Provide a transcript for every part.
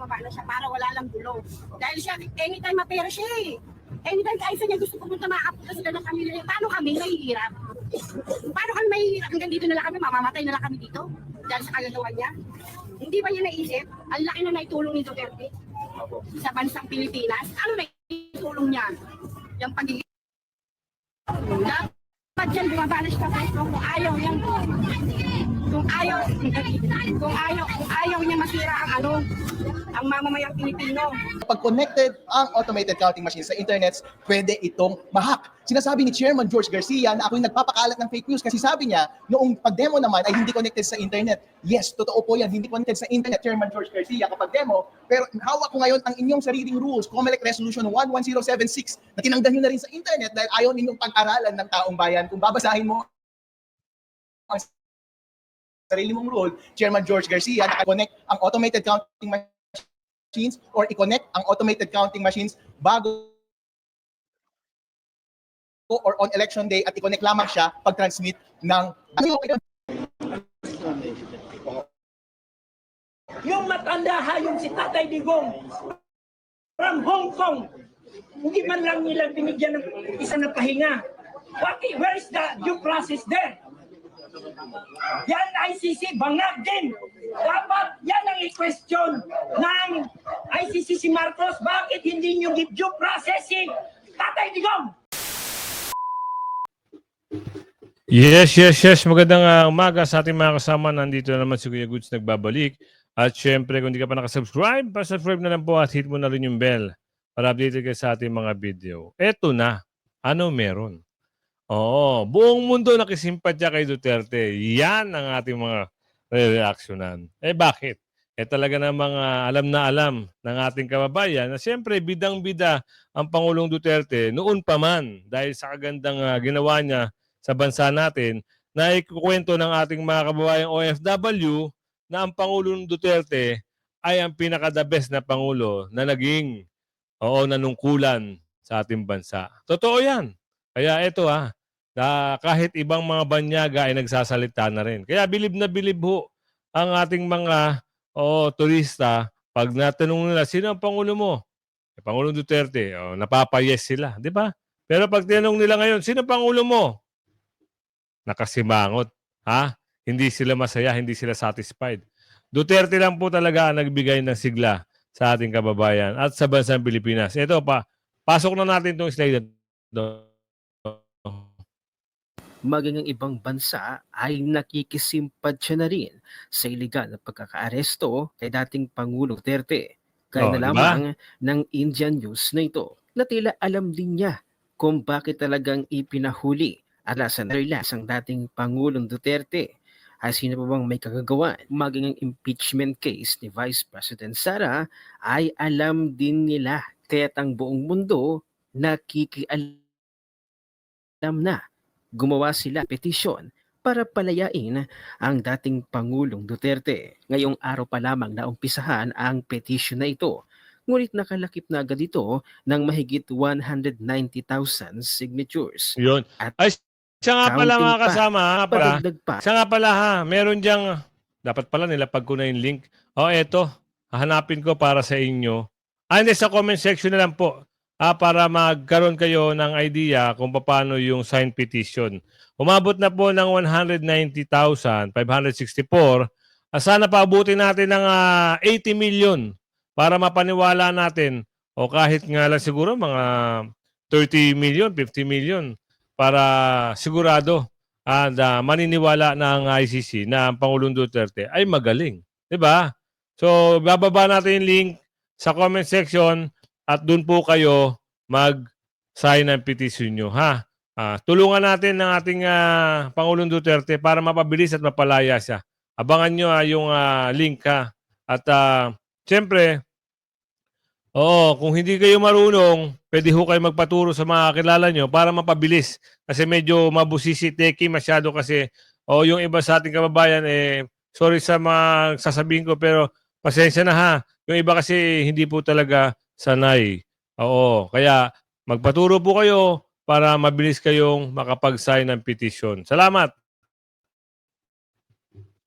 bumaba na siya para wala lang gulo. Dahil siya, anytime mapera siya eh. Anytime kaisa niya gusto pumunta, makapunta sila ng pamilya niya. Paano kami mahihirap? Paano kami mahihirap? Hanggang dito na lang kami, mamamatay na lang kami dito. Dahil sa kagagawa niya. Hindi ba niya naisip? Ang laki na naitulong ni Duterte sa bansang Pilipinas. Ano naitulong niya? Yung pagiging dapat dyan bumaba na siya kung ayaw yan. Kung ayaw niya masira ang mamamayang Pilipino. Pag connected ang automated counting machine sa internet, pwede itong ma-hack. Sinasabi ni Chairman George Garcia na ako yung nagpapakalat ng fake news kasi sabi niya, noong pag-demo naman ay hindi connected sa internet. Yes, totoo po yan, hindi connected sa internet, Chairman George Garcia kapag demo. Pero hawak ko ngayon ang inyong sariling rules, COMELEC Resolution 11076 na tinanggal nyo na rin sa internet dahil ayaw ninyong pag-aralan ng taong bayan. Kung babasahin mo ang sarili mong rule, Chairman George Garcia, naka-connect ang automated counting machines or i-connect ang automated counting machines bago or on election day at i-connect lamang siya pag-transmit ng yung matanda yung si Tatay Digong from Hong Kong, hindi man lang nila binigyan ng isa na pahinga. Where is the due process there? Yan ICC, bangag din. Dapat yan ang i-question ng ICC si Marcos. Bakit hindi nyo give due processing Tatay Digong? Yes. Magandang umaga sa ating mga kasama. Nandito na naman si Kuya Goods nagbabalik. At syempre, kung hindi ka pa nakasubscribe, pa-subscribe na lang po at hit mo na rin yung bell para updated ka sa ating mga video. Eto na. Ano meron? Oo, buong mundo nakisimpatya kay Duterte. Yan ang ating mga re-reactionan. Bakit? Talaga namang alam na alam ng ating kababayan na siyempre bidang-bida ang Pangulong Duterte noon pa man dahil sa kagandang ginawa niya sa bansa natin na ikukwento ng ating mga kababayang OFW na ang Pangulong Duterte ay ang pinaka-the best na Pangulo na naging nanungkulan sa ating bansa. Totoo yan. Kaya ito na kahit ibang mga banyaga ay nagsasalita na rin. Kaya bilib na bilib ho ang ating mga turista pag natanong nila, sino ang Pangulo mo? Pangulong Duterte. Napapayes sila, di ba? Pero pag tinanong nila ngayon, sino ang Pangulo mo? Nakasimangot. Hindi sila masaya, hindi sila satisfied. Duterte lang po talaga ang nagbigay ng sigla sa ating kababayan at sa bansang Pilipinas. Ito pasok na natin itong slide na maging ang ibang bansa ay nakikisimpatya na rin sa iligal na pagkakaaresto kay dating Pangulong Duterte. Kaya na lamang ng Indian News na ito na tila alam din niya kung bakit talagang ipinahuli at nasa narlas ang dating Pangulong Duterte. Ay sino pa bang may kagagawan? Maging ang impeachment case ni Vice President Sara ay alam din nila kaya't ang buong mundo nakikialam na. Gumawa sila petisyon para palayain ang dating Pangulong Duterte. Ngayong araw pa lamang naumpisahan ang petisyon na ito. Ngunit nakalakip na agad ito ng mahigit 190,000 signatures. Yun. Ay, siya nga pala mga kasama. Siya nga pala meron diyang, dapat pala nilapag ko na yung link. Eto, hahanapin ko para sa inyo. Hindi, sa comment section na lang po. Para magkaroon kayo ng idea kung paano yung sign petition. Umabot na po ng 190,564. Sana paabutin natin ng 80 million para mapaniwala natin o kahit nga lang siguro mga 30 million, 50 million para sigurado maniniwala ng ICC na ang Pangulong Duterte ay magaling. Diba? So, bababa natin yung link sa comment section. At doon po kayo mag-sign ng petition nyo. Tulungan natin ng ating Pangulong Duterte para mapabilis at mapalaya siya. Abangan nyo yung link . At siyempre, kung hindi kayo marunong, pwede ho kayo magpaturo sa mga kilala nyo para mapabilis. Kasi medyo mabusisi, teki masyado kasi yung iba sa ating kababayan, sorry sa mga sasabihin ko pero pasensya na Yung iba kasi hindi po talaga sanay. Kaya magpaturo po kayo para mabilis kayong makapag-sign ng petition. Salamat!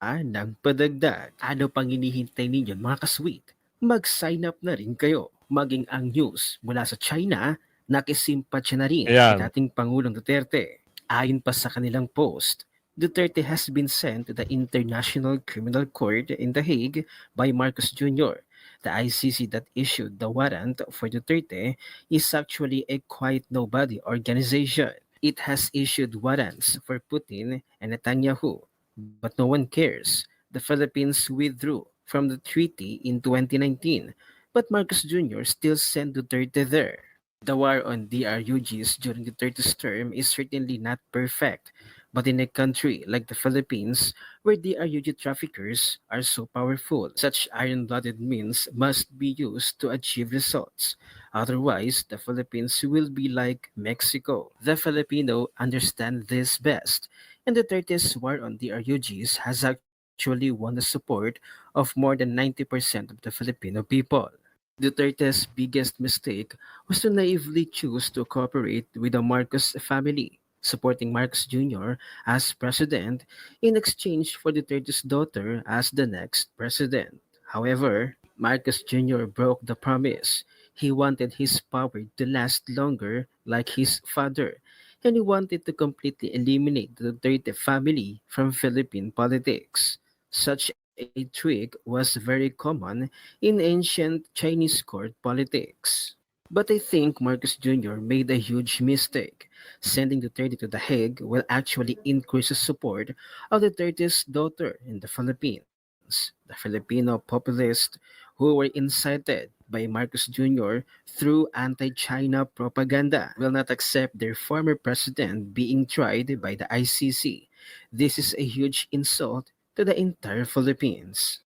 Nagpadagdag, ano pang hinihintay ninyo mga kasweet? mag-sign up na rin kayo. Maging ang news mula sa China, nakisimpatsya na rin kay Ayan. dating Pangulong Duterte. Ayon pa sa kanilang post, Duterte has been sent to the International Criminal Court in The Hague by Marcos Jr. The ICC that issued the warrant for Duterte is actually a quite nobody organization. It has issued warrants for Putin and Netanyahu, but no one cares. The Philippines withdrew from the treaty in 2019, but Marcos Jr. still sent Duterte there. The war on DRUGs during Duterte's term is certainly not perfect, but in a country like the Philippines, where DRUG traffickers are so powerful, such iron-blooded means must be used to achieve results. Otherwise, the Philippines will be like Mexico. The Filipino understand this best, and Duterte's war on DRUGs has actually won the support of more than 90% of the Filipino people. Duterte's biggest mistake was to naively choose to cooperate with the Marcos family, supporting Marcos Jr. as president in exchange for Duterte's daughter as the next president. However, Marcos Jr. broke the promise. He wanted his power to last longer like his father, and he wanted to completely eliminate the Duterte family from Philippine politics. Such a trick was very common in ancient Chinese court politics. But I think Marcos Jr. made a huge mistake. Sending Duterte to The Hague will actually increase the support of Duterte's daughter in the Philippines. The Filipino populists who were incited by Marcos Jr. through anti-China propaganda will not accept their former president being tried by the ICC. This is a huge insult to the entire Philippines.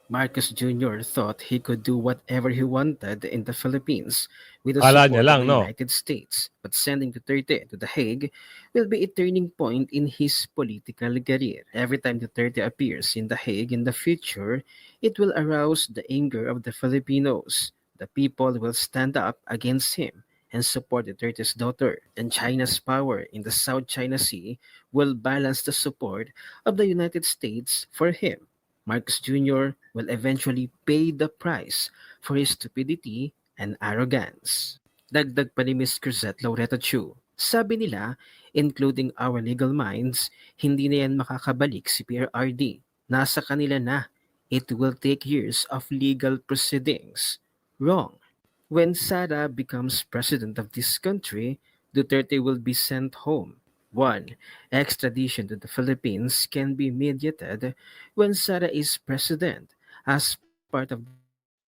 Marcos Jr. thought he could do whatever he wanted in the Philippines with the Kala niya support of lang, the no? United States, but sending Duterte to The Hague will be a turning point in his political career. Every time Duterte appears in The Hague in the future, it will arouse the anger of the Filipinos. The people will stand up against him and support Duterte's daughter, and China's power in the South China Sea will balance the support of the United States for him. Marcos Jr. will eventually pay the price for his stupidity and arrogance. Dagdag pa ni Ms. Cruzette Laureta Chu, sabi nila, including our legal minds, hindi na yan makakabalik si PRRD. Nasa kanila na. It will take years of legal proceedings. Wrong. When Sara becomes president of this country, Duterte will be sent home. 1. Extradition to the Philippines can be mediated when Sara is president as part of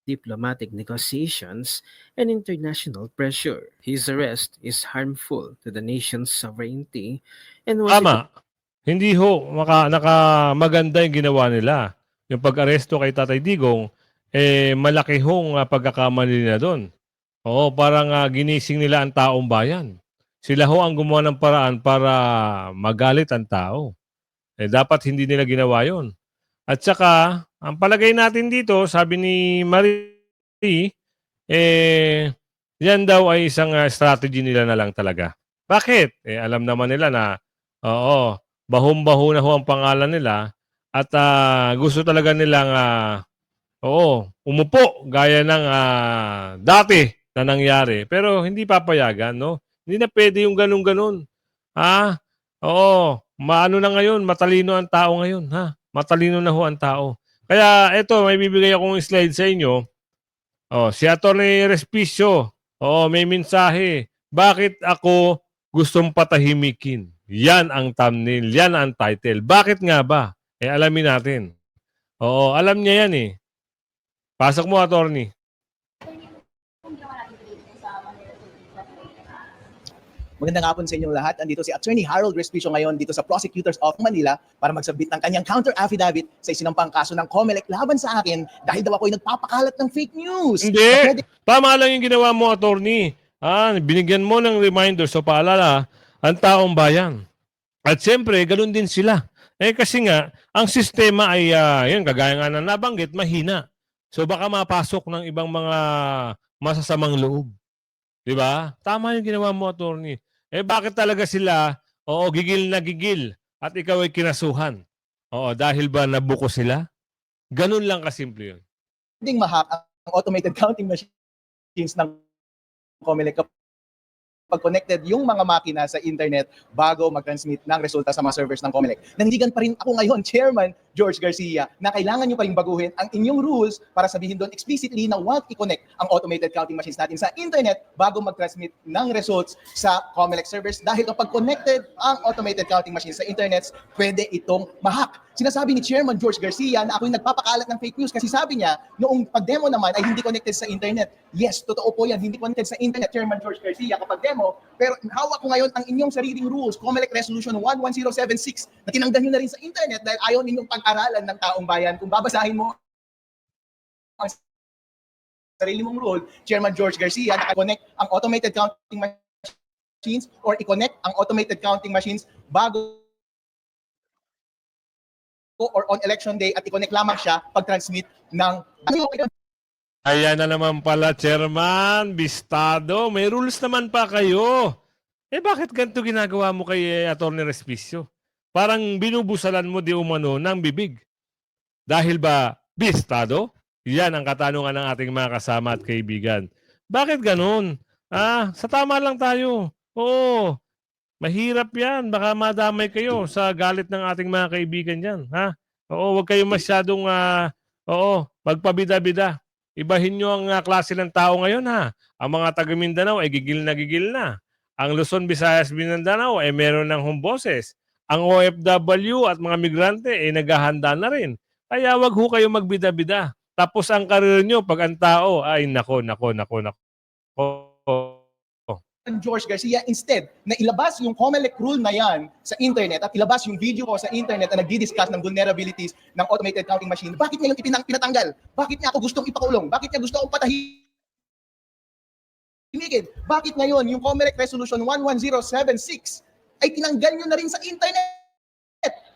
diplomatic negotiations and international pressure. His arrest is harmful to the nation's sovereignty and was Tama. Hindi ho maganda yung ginawa nila. Yung pag-aresto kay Tatay Digong, malaki hong pagkakamali nila doon. Oo, parang ginising nila ang taong bayan. Sila ho ang gumawa ng paraan para magalit ang tao. Dapat hindi nila ginawa yon. At saka, ang palagay natin dito, sabi ni Marie, yan daw ay isang strategy nila na lang talaga. Bakit? Alam naman nila na, oo, bahong-baho na ho ang pangalan nila at gusto talaga nilang, umupo gaya ng dati na nangyari. Pero hindi papayagan, no? Hindi na pwede yung ganun-ganun. Ha? Oo. Maano na ngayon, matalino ang tao ngayon, ha? Matalino na ho ang tao. Kaya ito, may bibigay akong slide sa inyo. Si Atty. Respicio, may mensahe. Bakit ako gustong patahimikin? Yan ang thumbnail, yan ang title. Bakit nga ba? Alamin natin. Alam niya yan eh. Pasok mo, attorney. Magandang hapon sa inyong lahat. Andito si Attorney Harold Respicio ngayon dito sa Prosecutors of Manila para magsabit ng kanyang counter affidavit sa isinampang kaso ng COMELEC laban sa akin dahil daw ako'y nagpapakalat ng fake news. Hindi. Tama lang yung ginawa mo, attorney. Binigyan mo ng reminder so paalala ang taong bayan. At siyempre, ganun din sila. Kasi nga, ang sistema ay, yun, kagaya nga na nabanggit, mahina. So baka mapasok ng ibang mga masasamang loob. Diba? Tama yung ginawa mo, attorney. Bakit talaga sila, gigil na gigil at ikaw ay kinasuhan? Dahil ba nabuko sila? Ganun lang kasimple yun. pwedeng ma-hack ang automated counting machines ng COMELEC pag connected yung mga makina sa internet bago mag-transmit ng resulta sa mga servers ng COMELEC. Nandigan pa rin ako ngayon, Chairman George Garcia, na kailangan nyo pa rin baguhin ang inyong rules para sabihin doon explicitly na huwag i-connect ang automated counting machines natin sa internet bago mag-transmit ng results sa COMELEC servers dahil kapag connected ang automated counting machines sa internet, pwede itong ma-hack. Sinasabi ni Chairman George Garcia na ako'y nagpapakalat ng fake news kasi sabi niya, noong pag-demo naman ay hindi connected sa internet. Yes, totoo po yan, hindi connected sa internet, Chairman George Garcia, kapag demo. Pero hawak ko ngayon ang inyong sariling rules, COMELEC Resolution 11076, na tinanggal nyo na rin sa internet dahil ayaw ninyong pag-aralan ng taong bayan. Kung babasahin mo ang sarili mong rule, Chairman George Garcia, na-connect ang automated counting machines or i-connect ang automated counting machines bago or on election day at i-connect lamang siya pag-transmit ng... Ayan na naman pala, Chairman Bistado. May rules naman pa kayo. Bakit ganito ginagawa mo kay Atty. Respicio? Parang binubusalan mo di umano ng bibig. Dahil ba Bistado? Yan ang katanungan ng ating mga kasama at kaibigan. Bakit ganun? Sa tama lang tayo. Oo. Mahirap yan. Baka madamay kayo sa galit ng ating mga kaibigan dyan. Oo, huwag kayo masyadong magpabida-bida. Ibahin nyo ang klase ng tao ngayon Ang mga taga Mindanao ay gigil na. Ang Luzon, Visayas, Mindanao ay meron ng humboses. Ang OFW at mga migrante ay naghahanda na rin. Kaya wag ho kayo magbida-bida. Tapos ang karir nyo pag ang tao ay nako. George Garcia, instead na ilabas yung COMELEC rule na yan sa internet at ilabas yung video ko sa internet na nagdi-discuss ng vulnerabilities ng automated counting machine, bakit niya yung pinatanggal? Bakit niya ako gustong ipakulong? Bakit niya gusto akong patahimigin? Bakit ngayon yung COMELEC Resolution 11076 ay tinanggal nyo na rin sa internet?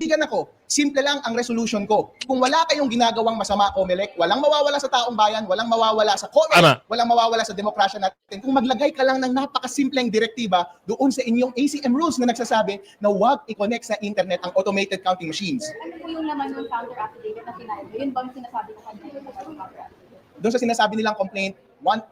Tigan ako, simple lang ang resolution ko. Kung wala kayong ginagawang masama, COMELEC, walang mawawala sa taong bayan, walang mawawala sa COMELEC, walang mawawala sa demokrasya natin. Kung maglagay ka lang ng napakasimpleng direktiba doon sa inyong ACM rules na nagsasabi na huwag i-connect sa internet ang automated counting machines. Ano po yung laman ng counter affidavit na final? Yun bang sinasabi ko kanina yung counter affidavit? Doon sa sinasabi nilang complaint,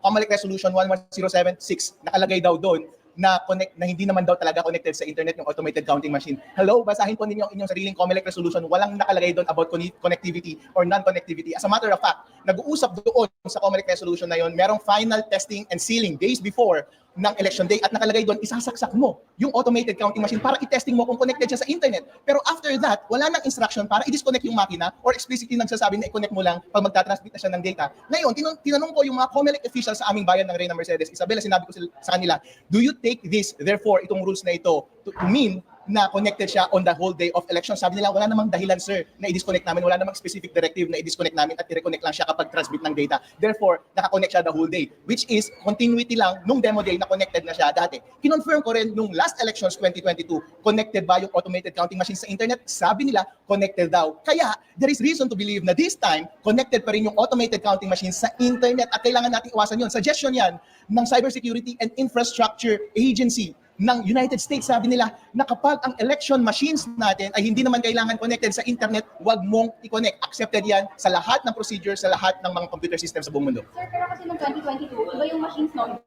COMELEC Resolution 11076, nakalagay daw doon na connect na hindi naman daw talaga connected sa internet yung automated counting machine. Hello, basahin po ninyo ang inyong sariling COMELEC resolution. Walang nakalagay doon about connectivity or non-connectivity. As a matter of fact, nag-uusap doon sa COMELEC resolution na yon, merong final testing and sealing days before ng election day at nakalagay doon, isasaksak mo yung automated counting machine para i-testing mo kung connected siya sa internet. Pero after that, wala nang instruction para i-disconnect yung makina or explicitly nagsasabi na i-connect mo lang pag magtatransmit na siya ng data. Ngayon, tinanong ko yung mga COMELEC officials sa aming bayan ng Reyna Mercedes, Isabela, sinabi ko sa kanila, do you take this, therefore, itong rules na ito to mean na connected siya on the whole day of election? Sabi nila, wala namang dahilan, sir, na i-disconnect namin. Wala namang specific directive na i-disconnect namin at i-reconnect lang siya kapag transmit ng data. Therefore, naka-connect siya the whole day, which is continuity lang nung demo day na connected na siya dati. Kinonfirm ko rin nung last elections 2022, connected ba yung automated counting machine sa internet? Sabi nila, connected daw. Kaya, there is reason to believe na this time, connected pa rin yung automated counting machine sa internet at kailangan nating iwasan yun. Suggestion yan ng Cybersecurity and Infrastructure Agency ng United States. Sabi nila na kapag ang election machines natin ay hindi naman kailangan connected sa internet, wag mong i-connect. Accepted yan sa lahat ng procedures, sa lahat ng mga computer systems sa buong mundo. Sir, pero kasi noong 2022, iba yung machines noon.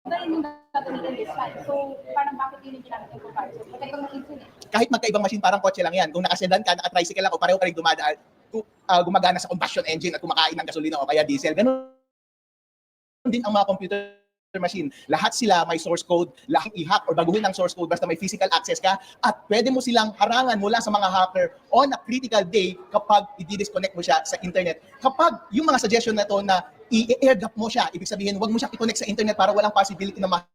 Iba yung gagamitin this time. So, parang bakit yun yung ginamit yung comparison? Magkaibang machines yun Kahit magkaibang machine, parang kotse lang yan. Kung nakasedan ka, naka-tricycle ako, pareho pa rin dumadaan, gumagana sa combustion engine at kumakain ng gasolina o kaya diesel. Ganun din ang mga computer machine. Lahat sila may source code, lahat i-hack or baguhin ang source code basta may physical access ka at pwede mo silang harangan mula sa mga hacker on a critical day kapag i-disconnect mo siya sa internet. Kapag yung mga suggestion na to na i-airdrop mo siya, ibig sabihin wag mo siya i-connect sa internet para walang possibility na ma-hack.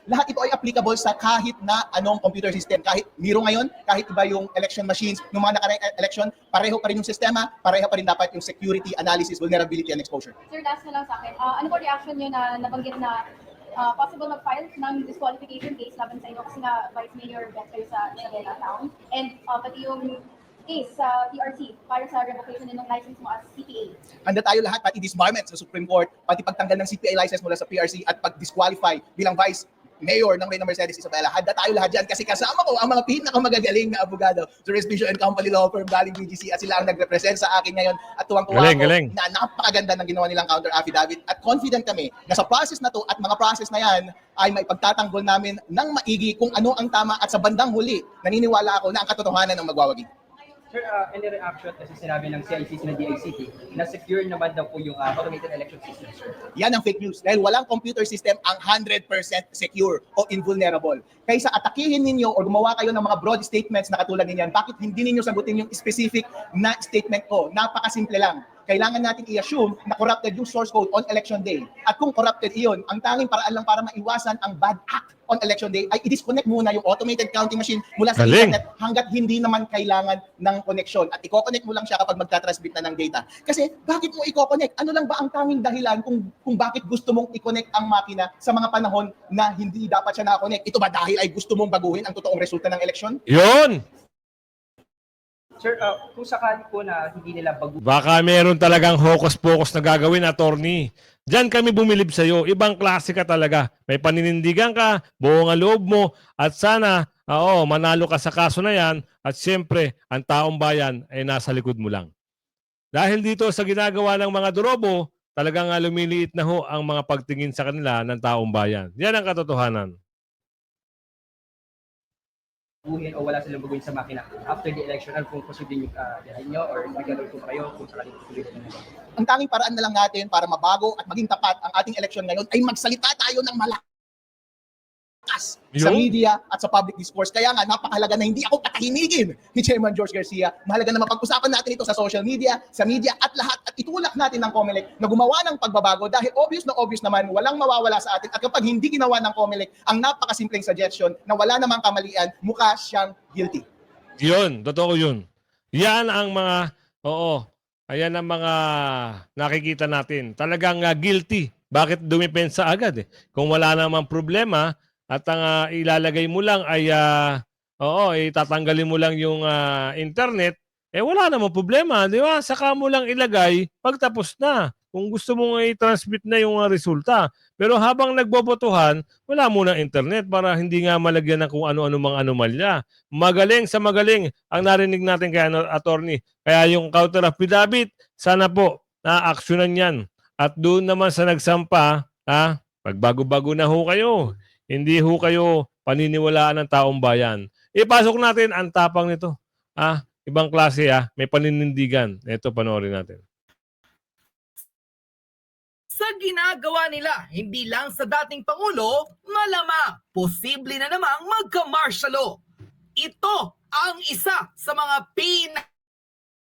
Lahat ito ay applicable sa kahit na anong computer system. Kahit Miro ngayon, kahit iba yung election machines, ng mga nakarang election, pareho pa rin yung sistema, pareho pa rin dapat yung security, analysis, vulnerability, and exposure. Sir, last na lang sa akin. Ano po reaction nyo na nabanggit na possible mag-file ng disqualification case laban sa inyo kasi nga Vice Mayor bet kayo sa Isabela Town and pati yung case sa PRC para sa revocation ng license mo as CPA. Handa tayo lahat, pati disbarment sa Supreme Court, pati pagtanggal ng CPA license mula sa PRC at pag-disqualify bilang vice mayor ng Reyna Mercedes Isabela, handa tayo lahat dyan kasi kasama ko ang mga pinakamagagaling na abogado, Torres Vision and Company Law Firm galing BGC at sila ang nagrepresent sa akin ngayon at tuwang-tuwa Galing, ako galing. na napakaganda ng ginawa nilang counter affidavit at confident kami na sa process na to at mga process na yan ay may pagtatanggol namin ng maigi kung ano ang tama at sa bandang huli, naniniwala ako na ang katotohanan ang magwawagi. Sir, any reaction kasi sinabi ng CICC na DICT na secure naman daw po yung automated election system, sir? Yan ang fake news dahil walang computer system ang 100% secure o invulnerable. Kaysa atakihin ninyo o gumawa kayo ng mga broad statements na katulad ninyan, bakit hindi ninyo sagutin yung specific na statement ko? Napakasimple lang. Kailangan natin i-assume na corrupted yung source code on election day. At kung corrupted iyon, ang tanging paraan lang para maiwasan ang bad act on election day ay i-disconnect muna yung automated counting machine mula sa Galing. internet hanggat hindi naman kailangan ng connection. At i-connect mo lang siya kapag magta-transmit na ng data. Kasi bakit mo i-connect? Ano lang ba ang tanging dahilan kung bakit gusto mong i-connect ang makina sa mga panahon na hindi dapat siya na-connect? Ito ba dahil ay gusto mong baguhin ang totoong resulta ng eleksyon? Yun! Sir, kung sakali po na hindi nila Baka meron talagang hocus-pocus na gagawin, attorney. Diyan kami bumilib sa'yo. Ibang klase ka talaga. May paninindigan ka, buong ang loob mo, at sana, manalo ka sa kaso na yan, at siyempre, ang taong bayan ay nasa likod mo lang. Dahil dito sa ginagawa ng mga durobo, talagang lumiliit na ho ang mga pagtingin sa kanila ng taong bayan. Yan ang katotohanan. baguhin o wala silang baguhin sa makina after the election, ano kung posibleng dahil nyo or magagawin po kayo kung sakaling posibleng nyo? Ang tanging paraan na lang natin para mabago at maging tapat ang ating eleksyon ngayon ay magsalita tayo ng malakas sa Yun. media at sa public discourse. Kaya nga, napakahalaga na hindi ako patahimigin ni Chairman George Garcia. Mahalaga na mapag-usapan natin ito sa social media, sa media at lahat at itulak natin ng COMELEC na gumawa ng pagbabago dahil obvious na obvious naman, walang mawawala sa atin at kapag hindi ginawa ng COMELEC ang napakasimpleng suggestion na wala namang kamalian, mukha siyang guilty. Yun, totoo yun. Yan ang mga, ayan ang mga nakikita natin. Talagang guilty. Bakit dumipensa agad? Kung wala namang problema at ang ilalagay mo lang ay, itatanggalin mo lang yung internet, wala namang problema. Di ba? Saka mo lang ilagay pagtapos na. Kung gusto mong i-transmit na yung resulta. Pero habang nagbobotohan, wala munang internet para hindi nga malagyan ng kung ano-ano mga anomalya. Magaling sa magaling ang narinig natin kay attorney. Kaya yung counter affidavit, sana po na-actionan yan. At doon naman sa nagsampa, pagbago-bago na ho kayo. Hindi ho kayo paniniwalaan ng taong bayan. Ipasok natin ang tapang nito. Ibang klase, may paninindigan. Ito, panoorin natin. Sa ginagawa nila, hindi lang sa dating Pangulo, malamang posible na namang magka-martial law. Ito ang isa sa mga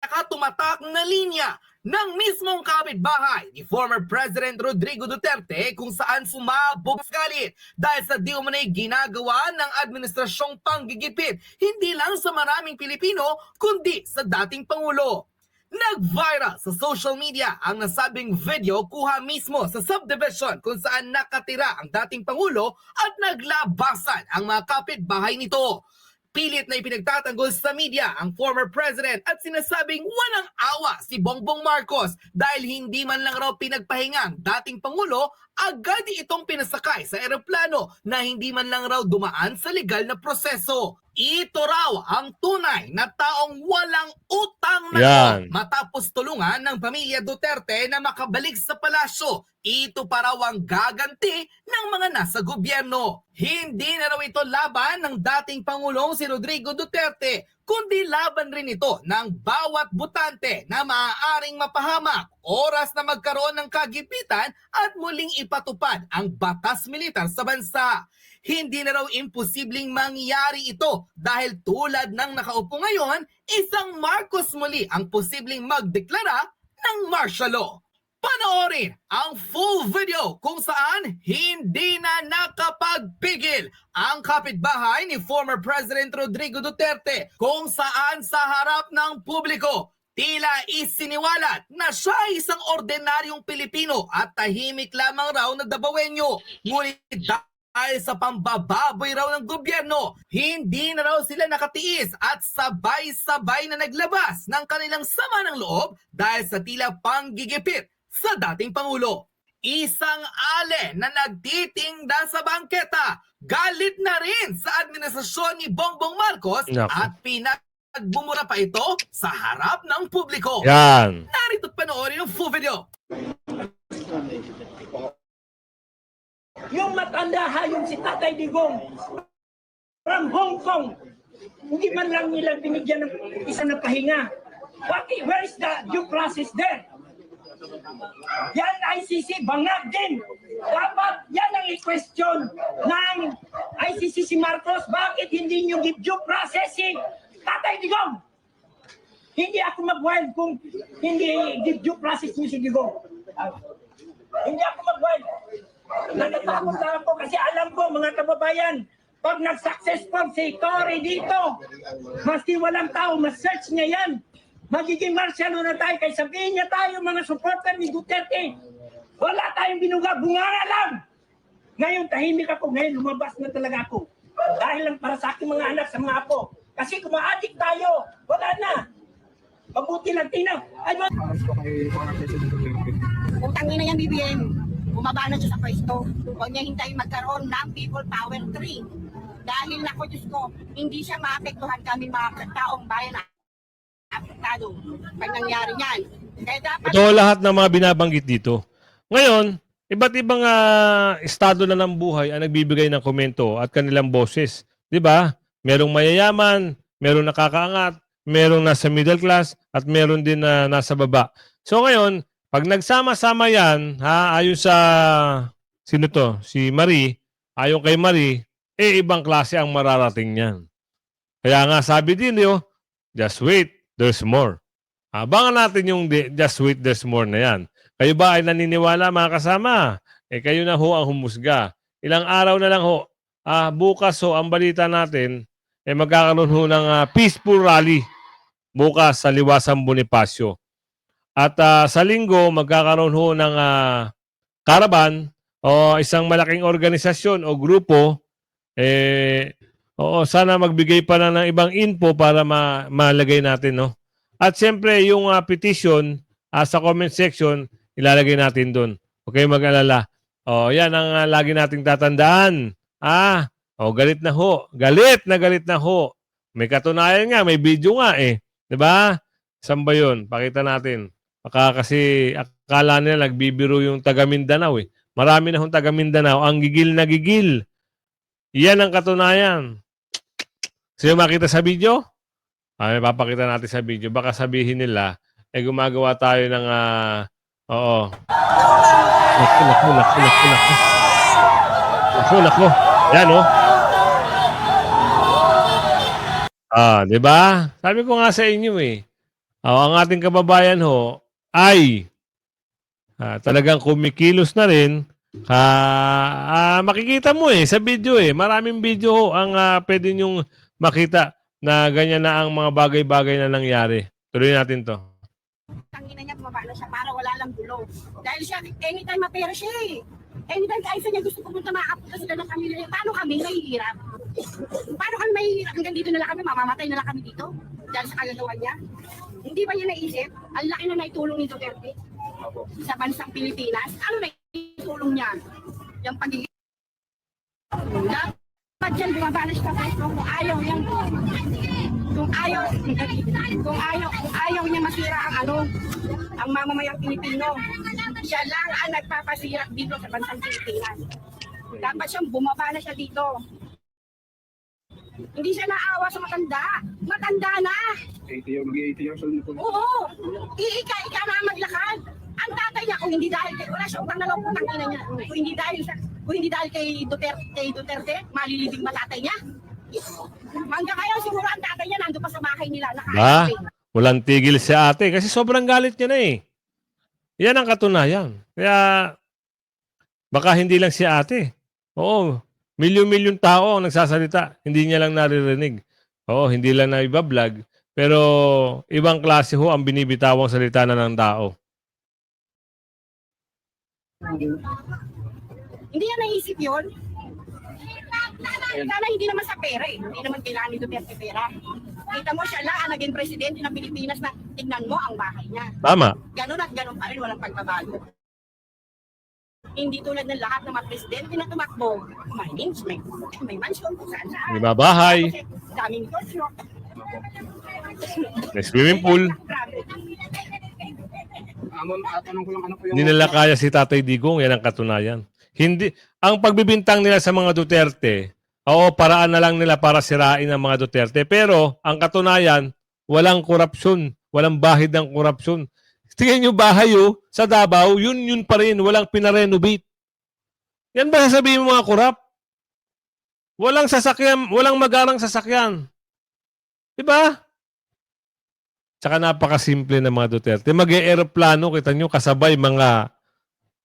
pinakatumatak na linya ng mismong kapitbahay ni former President Rodrigo Duterte kung saan sumabog galit dahil sa di umanay ginagawa ng administrasyong panggigipit hindi lang sa maraming Pilipino kundi sa dating Pangulo. Nag-viral sa social media ang nasabing video kuha mismo sa subdivision kung saan nakatira ang dating Pangulo at naglabasan ang mga kapitbahay nito. Pilit na ipinagtatanggol sa media ang former president at sinasabing walang awa si Bongbong Marcos dahil hindi man lang raw pinagpahingang dating Pangulo, agad itong pinasakay sa eroplano na hindi man lang raw dumaan sa legal na proseso. Ito raw ang tunay na taong walang utang na Yan. loob matapos tulungan ng pamilya Duterte na makabalik sa palasyo. Ito pa raw ang gaganti ng mga nasa gobyerno. Hindi na raw ito laban ng dating Pangulong si Rodrigo Duterte, kundi laban rin ito ng bawat botante na maaaring mapahamak oras na magkaroon ng kagipitan at muling ipatupad ang batas militar sa bansa. Hindi na raw imposibleng mangyari ito dahil tulad ng nakaupo ngayon, isang Marcos muli ang posibleng magdeklara ng martial law. Panoorin ang full video kung saan hindi na nakapagpigil ang kapitbahay ni former President Rodrigo Duterte kung saan sa harap ng publiko tila isiniwalat na siya ay isang ordinaryong Pilipino at tahimik lamang raw na Dabawenyo. Ngunit dahil sa pambababoy raw ng gobyerno, hindi na raw sila nakatiis at sabay-sabay na naglabas ng kanilang sama ng loob dahil sa tila panggigipit sa dating Pangulo. Isang ale na nagtitinda sa bangketa, galit na rin sa administrasyon ni Bongbong Marcos Nako. at pinagbumura pa ito sa harap ng publiko. Yan. Narito't panoorin yung full video. Yung matanda yung si Tatay Digong from Hong Kong, hindi man lang nila binigyan ng isa na pahinga. Where is the due process there? Yan ICC, bangag din. Dapat yan ang i-question ng ICC si Marcos. Bakit hindi nyo give due process si Tatay Digong? Hindi ako mag-wild kung hindi give due process niyo si Digong. Hindi ako mag-wild. Natatakot na ako kasi alam ko mga kababayan, pag nag-successful si Cory dito, maski walang tao, mas-search niya yan. Magiging martial na tayo kay sabihin niya tayo mga supporter ni Duterte. Wala tayong binuga, bunganga lang. Ngayon tahimik ako, ngayon lumabas na talaga ako. Dahil lang para sa aking mga anak, sa mga apo. Kasi kung ma-addict tayo, wala na. Mabuti lang tingnan. Utang na yan, BBM. Bumaba na siya sa pwesto. Huwag niya hintayin magkaroon ng People Power 3. Dahil nako, Diyos ko, hindi siya maapektuhan kami mga taong bayan na apektado pag nangyari niyan. Kaya dapat... Ito lahat ng mga binabanggit dito. Ngayon, iba't ibang estado na ng buhay ang nagbibigay ng komento at kanilang boses. Di ba? Merong mayayaman, merong nakakaangat, merong nasa middle class, at meron din na nasa baba. So ngayon, pag nagsama-sama yan, ayon sa, sino to? Si Marie, ayon kay Marie, ibang klase ang mararating niyan. Kaya nga sabi din niyo, just wait, there's more. Abangan natin yung just wait, there's more na yan. Kayo ba ay naniniwala mga kasama? Kayo na ho ang humusga. Ilang araw na lang ho. Bukas ho, ang balita natin, magkakaroon ho ng peaceful rally bukas sa Liwasang Bonifacio. At sa linggo, magkakaroon ho ng caravan o isang malaking organisasyon o grupo. Sana magbigay pa lang ng ibang info para malagay natin, no? At siyempre, yung petition sa comment section, ilalagay natin doon. Okay, mag-alala. Yan ang lagi nating tatandaan. Galit na ho. Galit na ho. May katunayan nga, may video nga eh. 'Di ba? Saan ba yun? Pakita natin. Baka kasi akala nila nagbibiro yung taga Mindanao eh. Marami na hong taga Mindanao. Ang gigil na gigil. Yan ang katunayan. Sino makita sa video? May papakita natin sa video. Baka sabihin nila, gumagawa tayo ng, Naku. Yan, oh. Di ba? Sabi ko nga sa inyo eh. Ang ating kababayan ho ay talagang kumikilos na rin. Makikita mo sa video eh. Maraming video ho ang pwede nyong makita na ganyan na ang mga bagay-bagay na nangyari. Tuloy natin to. Tangina niya, bumaba na siya para wala lang gulo. Dahil siya, anytime mapera siya eh. Anytime kaisa niya gusto pumunta maapunta sila ng pamilya niya. Paano kami nahihirap? Paano kami mahihirap? Hanggang dito na lang kami, mamamatay na lang kami dito. Dahil sa kagagawa niya. Hindi ba niya naisip? Ang laki na naitulong ni Duterte sa bansang Pilipinas. Ano naitulong niya? Yung pagiging... Dapat dyan bumaba na siya sa kung ayaw yan. Kung ayaw niya masira ang mamamayang Pilipino. Siya lang ang nagpapasira dito sa bansang Pilipinas. Dapat siyang bumaba na siya dito. Hindi siya naawa sa matanda. Matanda na. 80 years old na po. Oo. Ika na maglakad. Ang tatay niya, kung hindi dahil wala siya utang na lang utang ina niya. Kung hindi dahil kay Duterte, malilibing matatay niya. Hanggang ngayon siguro ang tatay niya nandun pa sa bahay nila. Walang tigil si ate kasi sobrang galit niya na eh. Yan ang katunayan. Kaya baka hindi lang si ate. Oo, milyon-milyon tao ang nagsasalita. Hindi niya lang naririnig. Oo, hindi lang na iba-vlog. Pero ibang klase ho ang binibitawang salita na ng tao. Hindi niya naisip yun. Sana hindi naman sa pera eh. Hindi naman kailangan ni Duterte pera. Kita mo siya lang ang naging presidente ng Pilipinas na tignan mo ang bahay niya. Tama. Ganun at ganun pa rin, walang pagbabago. Hindi tulad ng lahat ng mga presidente na tumakbo. May names, may mansion, kung saan saan. May babahay, Daming negosyo. may swimming pool. Ma'am, tanong ko lang ano po yung... Hindi nila kaya si Tatay Digong, yan ang katunayan. Hindi, ang pagbibintang nila sa mga Duterte, oo, paraan na lang nila para sirain ang mga Duterte. Pero, ang katunayan, walang korupsyon, walang bahid ng korupsyon. Tingnan nyo bahay sa Davao, yun pa rin, walang pinarenovate. Yan ba sasabihin mo mga korap? Walang sasakyan, walang magarang sasakyan. Diba? Tsaka napakasimple ng mga Duterte. Mag-e-aeroplano, kita nyo, kasabay mga,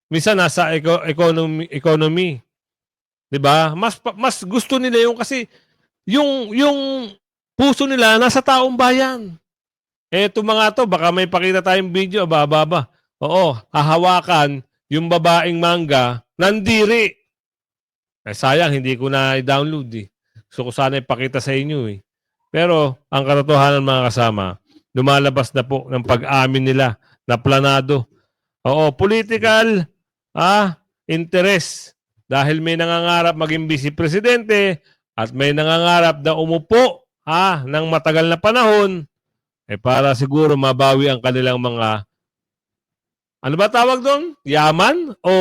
minsan nasa economy. Diba? Mas gusto nila yung kasi, yung puso nila nasa taong bayan. Eto mga to, baka may pakita tayong video, baba. Oo, hahawakan yung babaeng mangga, nandiri. Sayang, hindi ko na i-download Gusto ko sana ipakita sa inyo Pero, ang katotohanan mga kasama, lumalabas na po ng pag-amin nila na planado. Oo, political interest. Dahil may nangangarap maging vice-presidente at may nangangarap na umupo ng matagal na panahon, para siguro mabawi ang kanilang mga, ano ba tawag doon? Yaman? O,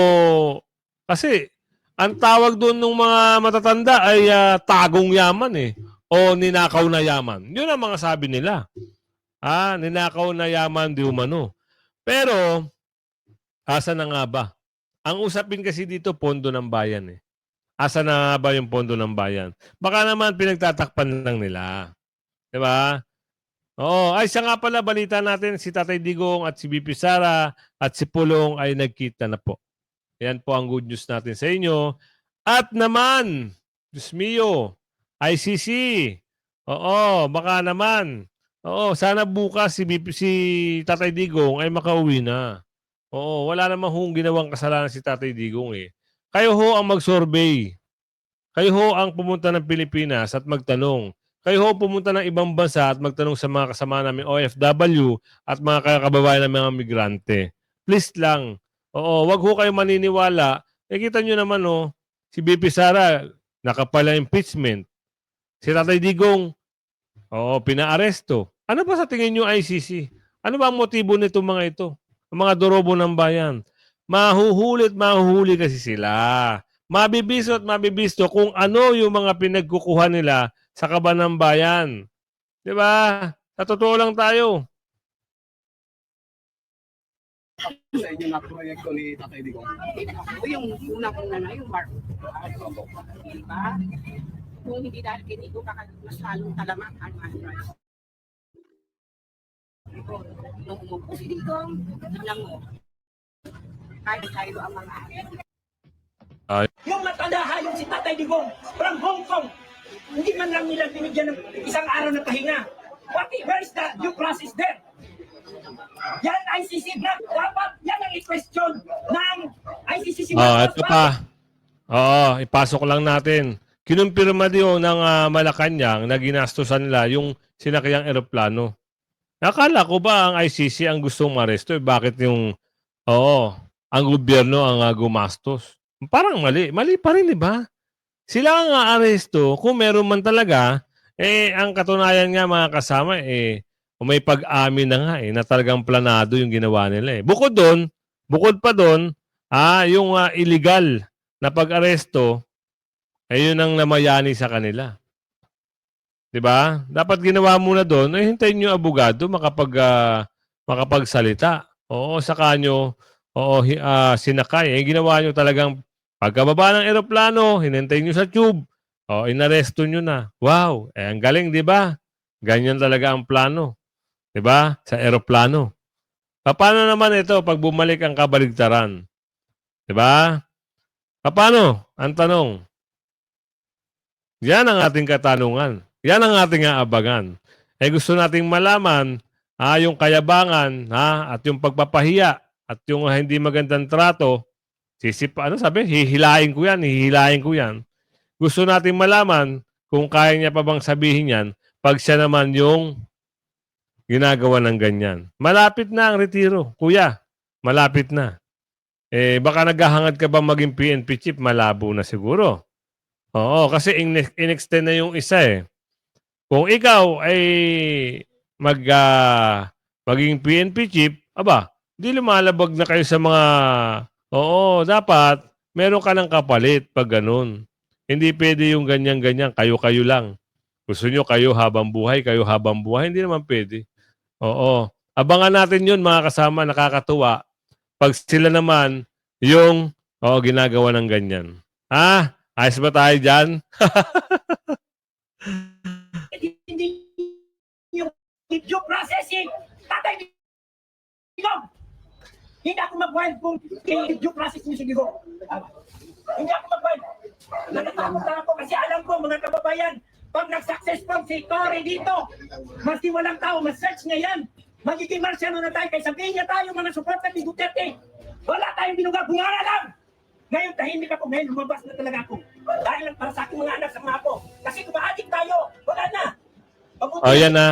kasi, ang tawag doon ng mga matatanda ay tagong yaman o ninakaw na yaman. Yun ang mga sabi nila. Ninakaw na yaman di umano. Pero, asa na nga ba? Ang usapin kasi dito, pondo ng bayan Asa na nga ba yung pondo ng bayan? Baka naman pinagtatakpan lang nila. Diba? Oo. Ay, siya nga pala, balita natin, si Tatay Digong at si BP Sara at si Pulong ay nagkita na po. Yan po ang good news natin sa inyo. At naman, Diyos mio, ICC. Oo, baka naman. Oo, sana bukas si Tatay Digong ay makauwi na. Oo, wala namang hong ginawang kasalanan si Tatay Digong Kayo ho ang mag-survey. Kayo ho ang pumunta ng Pilipinas at magtanong. Kayo ho pumunta ng ibang bansa at magtanong sa mga kasama namin OFW at mga kababayan ng mga migrante. Please lang. Oo, wag ho kayo maniniwala. Kita nyo naman si BP Sara, nakapala impeachment. Si Tatay Digong, pinaaresto. Ano ba sa tingin nyo ICC? Ano ba ang motibo nitong mga ito? Ang mga dorobo ng bayan. Mahuhuli kasi sila. Mabibiso at mabibisto kung ano yung mga pinagkukuha nila sa kaban ng bayan. Diba? Sa totoo lang tayo. Sa inyo na proyekto ni Tatay Digong? Yung unang-una na yung Mark. Diba? Kung hindi dahil kay Nico, baka mas lalong talamak ang Android. Nung umupo si Digong, tignan mo. Kahit ang mga Yung matanda hayop si Tatay Digong from Hong Kong, hindi man lang nila binigyan ng isang araw na pahinga. Where is the due process there? Yan ICC na dapat yan ang i-question ng ICC si Ito pa. Oo, ipasok lang natin. Kinumpirma din ng Malacanang na ginastusan nila yung sinakayang eroplano. Nakala ko ba ang ICC ang gustong maresto? Bakit yung ang gobyerno ang gumastos? Parang mali. Mali pa rin, di ba? Sila ang aaresto kung meron man talaga, ang katunayan nga mga kasama, may pag-amin na nga na talagang planado yung ginawa nila. Bukod pa doon, yung illegal na pag-aresto, yun ang namayani sa kanila. Di ba? Dapat ginawa muna doon, hintayin nyo abogado makapagsalita. Oo, saka nyo, sinakay. Ginawa nyo talagang pagkababa ng eroplano, hinintay nyo sa tube, inaresto nyo na. Wow, ang galing, di ba? Ganyan talaga ang plano. Di ba? Sa eroplano. Paano naman ito pag bumalik ang kabaligtaran? Di ba? Paano? Ang tanong. Yan ang ating katanungan. Yan ang ating aabangan. Gusto nating malaman yung kayabangan at yung pagpapahiya at yung hindi magandang trato. Hihilain ko yan. Gusto nating malaman kung kaya niya pa bang sabihin yan pag siya naman yung ginagawa ng ganyan. Malapit na ang retiro. Kuya, malapit na. Baka naghahangad ka ba maging PNP chief? Malabo na siguro. Oo, kasi in-extend na yung isa eh. Kung ikaw ay maging PNP chief, aba, di lumalabag na kayo sa mga... Oo, dapat meron ka ng kapalit pag ganun. Hindi pwede yung ganyan-ganyan, kayo-kayo lang. Gusto nyo kayo habang buhay, hindi naman pwede. Oo. Abangan natin yun mga kasama, nakakatuwa. Pag sila naman, yung ginagawa ng ganyan. Ha? Ayos ba tayo dyan? Hindi yung due processing. Tatay Digong! Hindi ako mag-wild kung due process niyo si Digong. Hindi ako mag-wild. Natatakot na ako kasi alam ko mga kababayan, pag nag-successful si Tory dito, mas di walang tao, mas search niya yan. Magiging marsyano na tayo, kaya sabihin niya tayo mga supporter ni Duterte. Wala tayong binuga, bunganga lang! Ngayon, tahimik ako, ngayon lumabas na talaga ako. Dahil lang para sa aking mga anak sa mga ako. Kasi kung maadik tayo, wala na. Yan na.